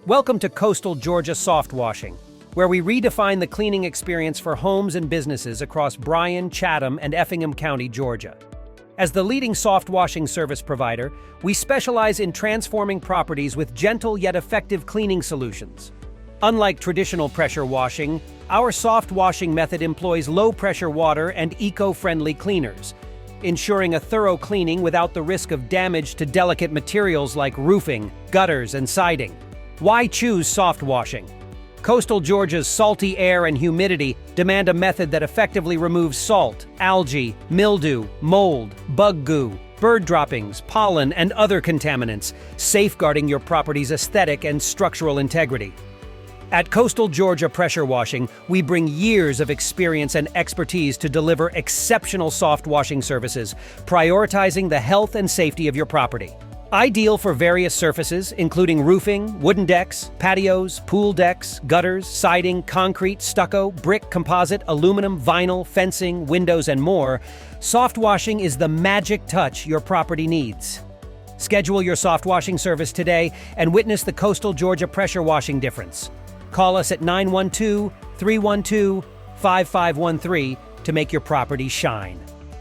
Welcome to Coastal Georgia Soft Washing, where we redefine the cleaning experience for homes and businesses across Bryan, Chatham, and Effingham County, Georgia. As the leading soft washing service provider, we specialize in transforming properties with gentle yet effective cleaning solutions. Unlike traditional pressure washing, our soft washing method employs low-pressure water and eco-friendly cleaners, ensuring a thorough cleaning without the risk of damage to delicate materials like roofing, gutters, and siding. Why choose soft washing? Coastal Georgia's salty air and humidity demand a method that effectively removes salt, algae, mildew, mold, bug goo, bird droppings, pollen, and other contaminants, safeguarding your property's aesthetic and structural integrity. At Coastal Georgia Pressure Washing, we bring years of experience and expertise to deliver exceptional soft washing services, prioritizing the health and safety of your property. Ideal for various surfaces, including roofing, wooden decks, patios, pool decks, gutters, siding, concrete, stucco, brick, composite, aluminum, vinyl, fencing, windows, and more, soft washing is the magic touch your property needs. Schedule your soft washing service today and witness the Coastal Georgia pressure washing difference. Call us at 912-312-5513 to make your property shine.